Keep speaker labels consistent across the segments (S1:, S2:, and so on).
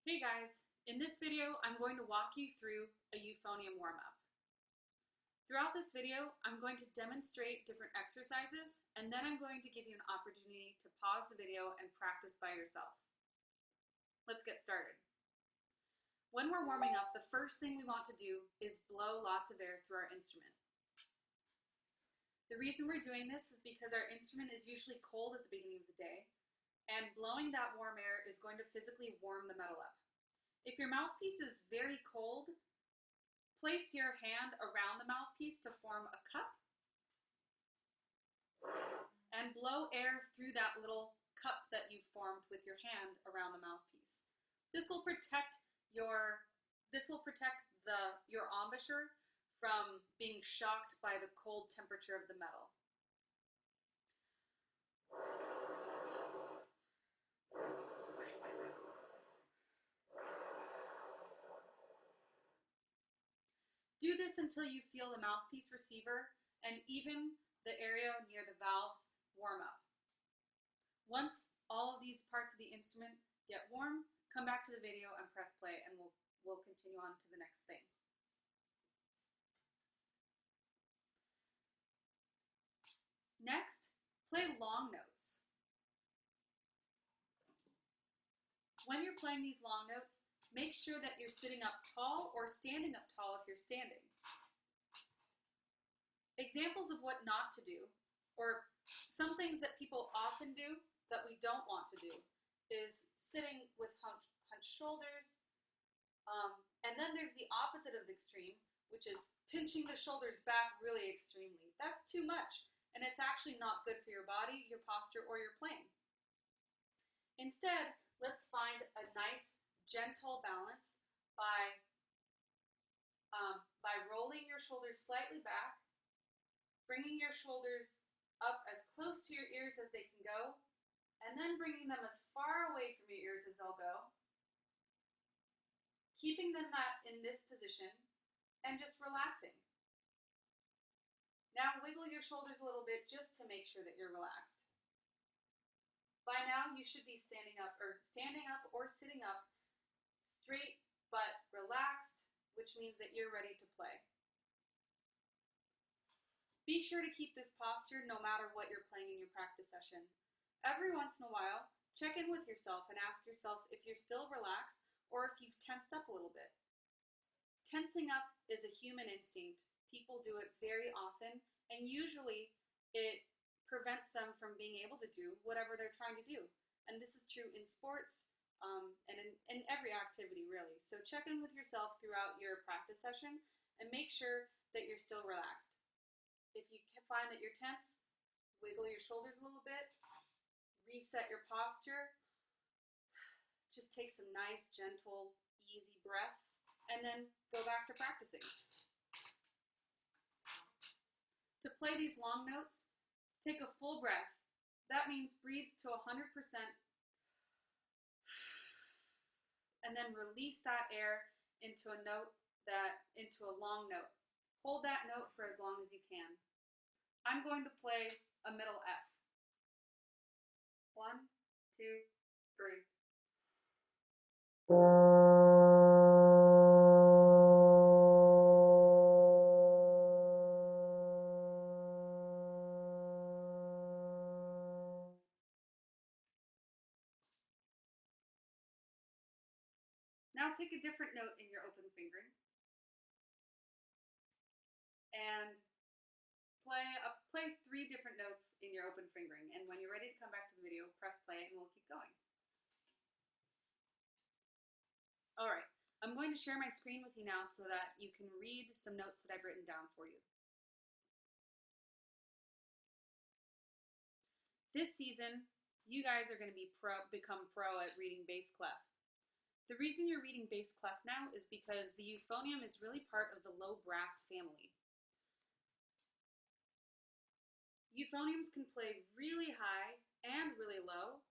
S1: Hey guys, in this video I'm going to walk you through a euphonium warm-up. Throughout this video I'm going to demonstrate different exercises and then I'm going to give you an opportunity to pause the video and practice by yourself. Let's get started. When we're warming up, the first thing we want to do is blow lots of air through our instrument. The reason we're doing this is because our instrument is usually cold at the beginning of the day, and blowing that warm air is going to physically warm the metal up. If your mouthpiece is very cold, place your hand around the mouthpiece to form a cup and blow air through that little cup that you've formed with your hand around the mouthpiece. This will protect your embouchure from being shocked by the cold temperature of the metal. Do this until you feel the mouthpiece receiver and even the area near the valves warm up. Once all of these parts of the instrument get warm, come back to the video and press play and we'll continue on to the next thing. Next, play long notes. When you're playing these long notes, make sure that you're sitting up tall or standing up tall if you're standing. Examples of what not to do, or some things that people often do that we don't want to do, is sitting with hunched shoulders, and then there's the opposite of the extreme, which is pinching the shoulders back really extremely. That's too much, and it's actually not good for your body, your posture, or your playing. Instead, let's find a nice, gentle balance by rolling your shoulders slightly back, bringing your shoulders up as close to your ears as they can go, and then bringing them as far away from your ears as they'll go, keeping them in this position, and just relaxing. Now wiggle your shoulders a little bit just to make sure that you're relaxed. By now you should be standing up or sitting up straight but relaxed, which means that you're ready to play. Be sure to keep this posture no matter what you're playing in your practice session. Every once in a while, check in with yourself and ask yourself if you're still relaxed or if you've tensed up a little bit. Tensing up is a human instinct. People do it very often, and usually it prevents them from being able to do whatever they're trying to do. And this is true in sports and in every activity, really. So check in with yourself throughout your practice session and make sure that you're still relaxed. If you find that you're tense, wiggle your shoulders a little bit, reset your posture, just take some nice, gentle, easy breaths, and then go back to practicing. To play these long notes, take a full breath. That means breathe to 100% and then release that air into a long note. Hold that note for as long as you can. I'm going to play a middle F. 1, 2, 3. Now pick a different note in your open fingering and play 3 different notes in your open fingering. And when you're ready to come back to the video, press play and we'll keep going. All right, I'm going to share my screen with you now so that you can read some notes that I've written down for you. This season, you guys are going to become pro at reading bass clef. The reason you're reading bass clef now is because the euphonium is really part of the low brass family. Euphoniums can play really high and really low,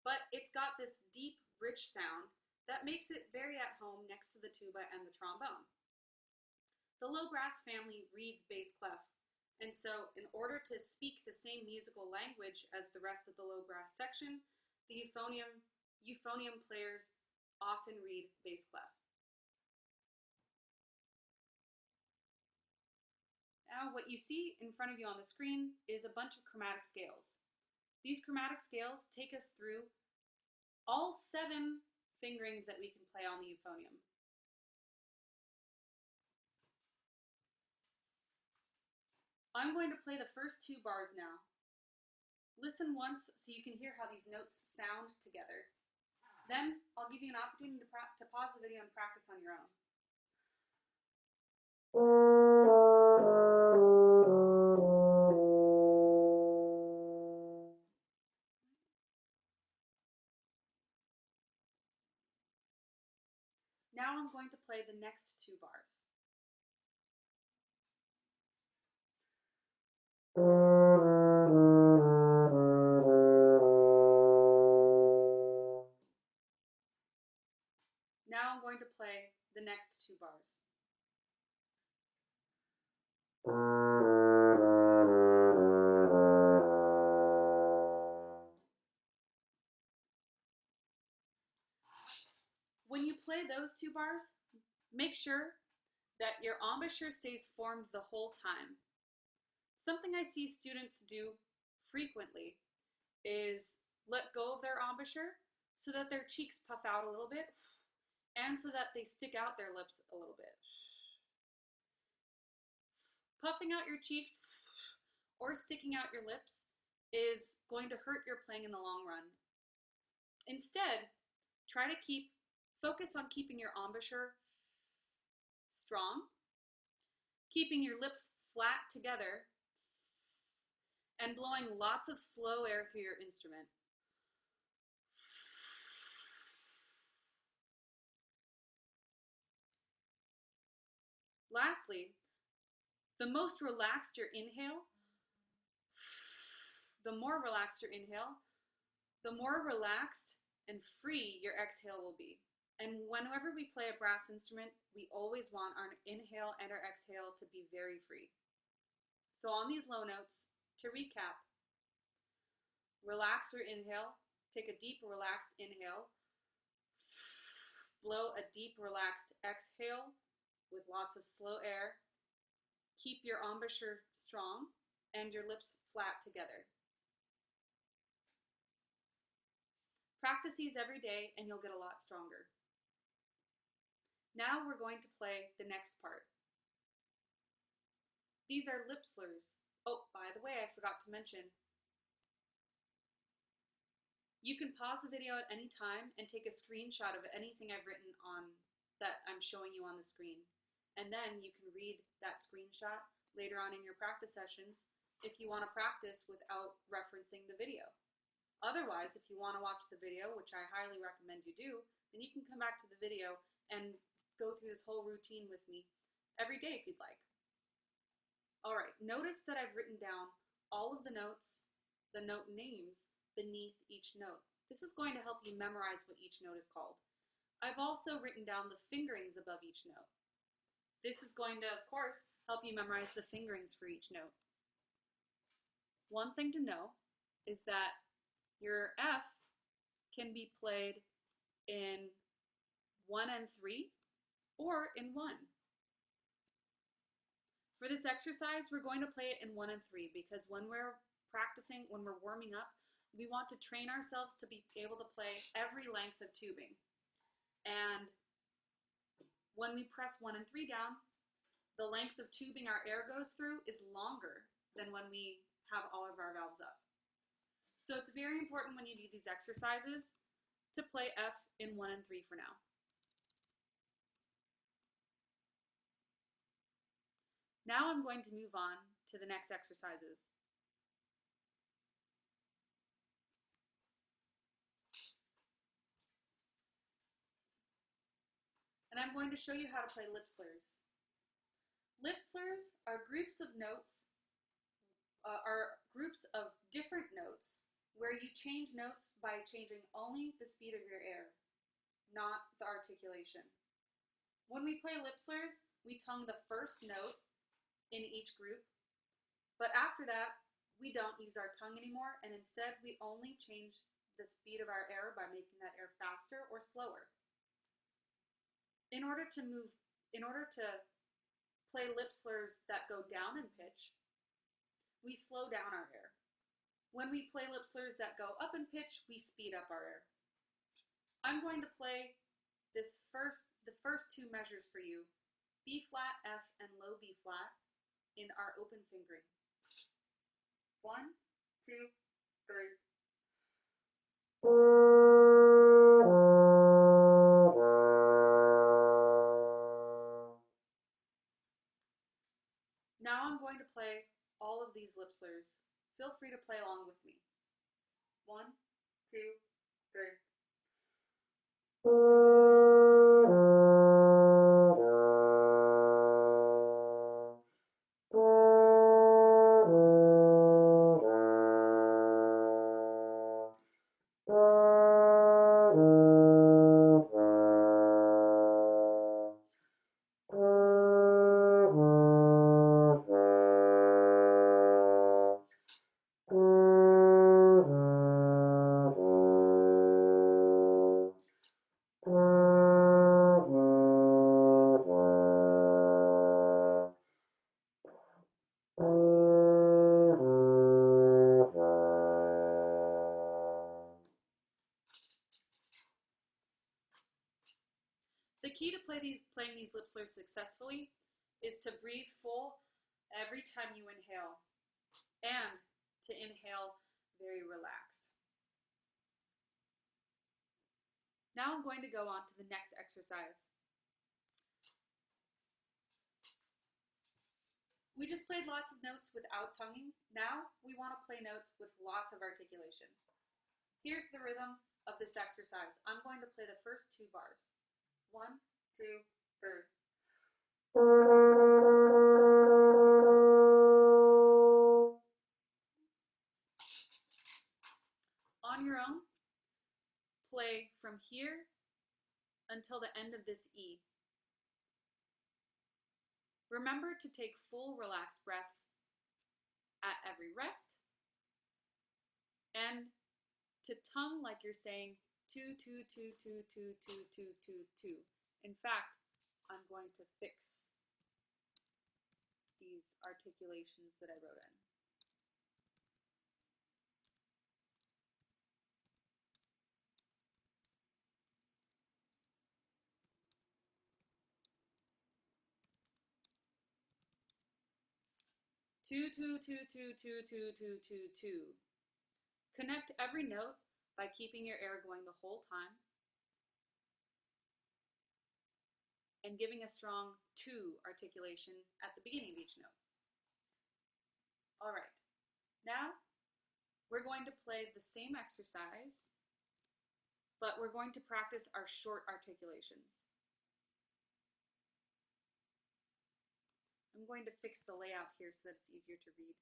S1: but it's got this deep, rich sound that makes it very at home next to the tuba and the trombone. The low brass family reads bass clef, and so in order to speak the same musical language as the rest of the low brass section, the euphonium players often read bass clef. Now what you see in front of you on the screen is a bunch of chromatic scales. These chromatic scales take us through all 7 fingerings that we can play on the euphonium. I'm going to play the first 2 bars now. Listen once so you can hear how these notes sound together. Then I'll give you an opportunity to pause the video and practice on your own. Now I'm going to play the next 2 bars. Now I'm going to play the next 2 bars. When you play those 2 bars, make sure that your embouchure stays formed the whole time. Something I see students do frequently is let go of their embouchure so that their cheeks puff out a little bit and so that they stick out their lips a little bit. Puffing out your cheeks or sticking out your lips is going to hurt your playing in the long run. Instead, try to focus on keeping your embouchure strong, keeping your lips flat together, and blowing lots of slow air through your instrument. Lastly, the more relaxed your inhale, the more relaxed and free your exhale will be. And whenever we play a brass instrument, we always want our inhale and our exhale to be very free. So on these low notes, to recap, relax your inhale, take a deep relaxed inhale, blow a deep relaxed exhale with lots of slow air, keep your embouchure strong and your lips flat together. Practice these every day and you'll get a lot stronger. Now we're going to play the next part. These are lip slurs. Oh, by the way, I forgot to mention, you can pause the video at any time and take a screenshot of anything I've written on that I'm showing you on the screen. And then you can read that screenshot later on in your practice sessions if you want to practice without referencing the video. Otherwise, if you want to watch the video, which I highly recommend you do, then you can come back to the video and go through this whole routine with me every day if you'd like. Alright, notice that I've written down all of the notes, the note names, beneath each note. This is going to help you memorize what each note is called. I've also written down the fingerings above each note. This is going to, of course, help you memorize the fingerings for each note. One thing to know is that your F can be played in 1 and 3 or in 1. For this exercise, we're going to play it in 1 and 3 because when we're practicing, when we're warming up, we want to train ourselves to be able to play every length of tubing. And when we press 1 and 3 down, the length of tubing our air goes through is longer than when we have all of our valves up. So it's very important when you do these exercises to play F in 1 and 3 for now. Now I'm going to move on to the next exercises. And I'm going to show you how to play lip slurs. Lip slurs are groups of notes, different notes where you change notes by changing only the speed of your air, not the articulation. When we play lip slurs, we tongue the first note in each group, but after that, we don't use our tongue anymore, and instead we only change the speed of our air by making that air faster or slower. In order to play lip slurs that go down in pitch, we slow down our air. When we play lip slurs that go up in pitch, we speed up our air. I'm going to play the first two measures for you, B flat, F, and low B flat in our open fingering. 1, 2, 3. Now I'm going to play all of these lip slurs. Feel free to play along with me. 1, 2, 3. The key to playing these lip slurs successfully is to breathe full every time you inhale and to inhale very relaxed. Now I'm going to go on to the next exercise. We just played lots of notes without tonguing. Now we want to play notes with lots of articulation. Here's the rhythm of this exercise. I'm going to play the first 2 bars. 1, 2, 3. On your own, play from here until the end of this E. Remember to take full relaxed breaths at every rest and to tongue like you're saying 2, 2, 2, 2, 2, 2, 2, 2, 2. In fact, I'm going to fix these articulations that I wrote in. Two, 2, 2, 2, 2, 2, 2, 2, 2. Connect every note by keeping your air going the whole time and giving a strong 2 articulation at the beginning of each note. All right, now we're going to play the same exercise, but we're going to practice our short articulations. I'm going to fix the layout here so that it's easier to read.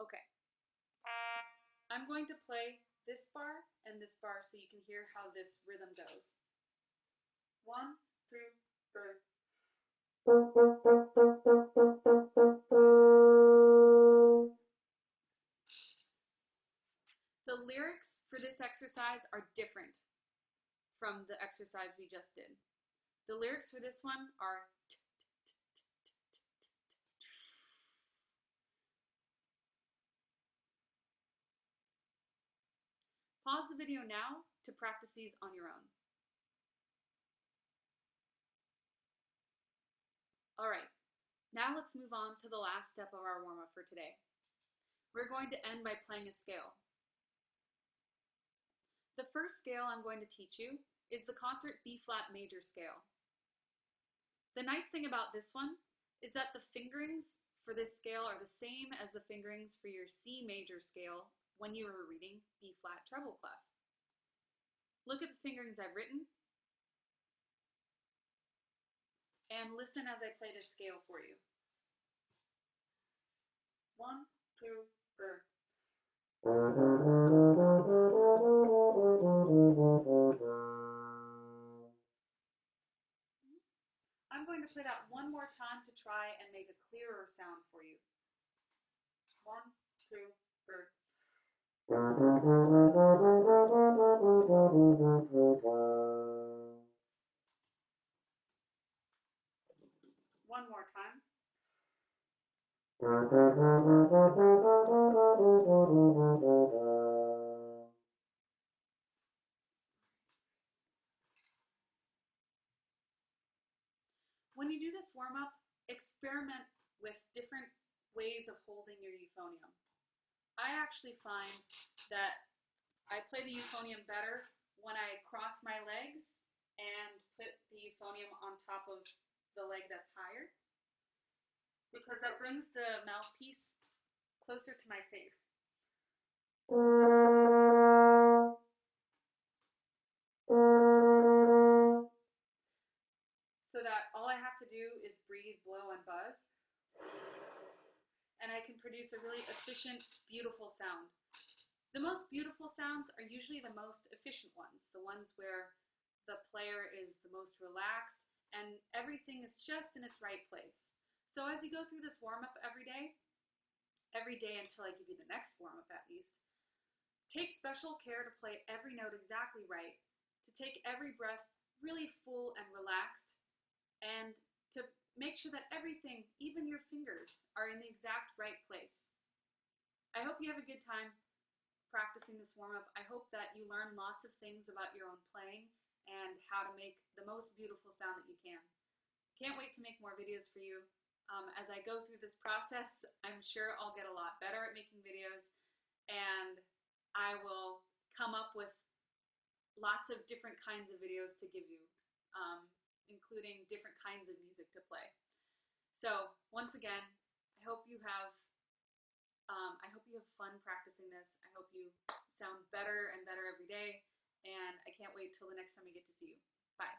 S1: Okay. I'm going to play this bar and this bar so you can hear how this rhythm goes. 1, 2, 3. The lyrics for this exercise are different from the exercise we just did. The lyrics for this one are Pause the video now to practice these on your own. All right, now let's move on to the last step of our warm-up for today. We're going to end by playing a scale. The first scale I'm going to teach you is the concert B-flat major scale. The nice thing about this one is that the fingerings for this scale are the same as the fingerings for your C major scale when you were reading B-flat treble clef. Look at the fingerings I've written and listen as I play this scale for you. 1, 2, 3. more time to try and make a clearer sound for you. 1, 2, 3. One more time. When you do this warm-up, experiment with different ways of holding your euphonium. I actually find that I play the euphonium better when I cross my legs and put the euphonium on top of the leg that's higher, because that brings the mouthpiece closer to my face. So that all I have to do is breathe, blow, and buzz, and I can produce a really efficient, beautiful sound. The most beautiful sounds are usually the most efficient ones, the ones where the player is the most relaxed and everything is just in its right place. So as you go through this warm-up every day until I give you the next warm-up at least, take special care to play every note exactly right, to take every breath really full and relaxed, and to make sure that everything, even your fingers, are in the exact right place. I hope you have a good time practicing this warm-up. I hope that you learn lots of things about your own playing and how to make the most beautiful sound that you can. Can't wait to make more videos for you. As I go through this process, I'm sure I'll get a lot better at making videos, and I will come up with lots of different kinds of videos to give you, including different kinds of music to play. So once again, I hope you have fun practicing this. I hope you sound better and better every day, and I can't wait till the next time we get to see you. Bye.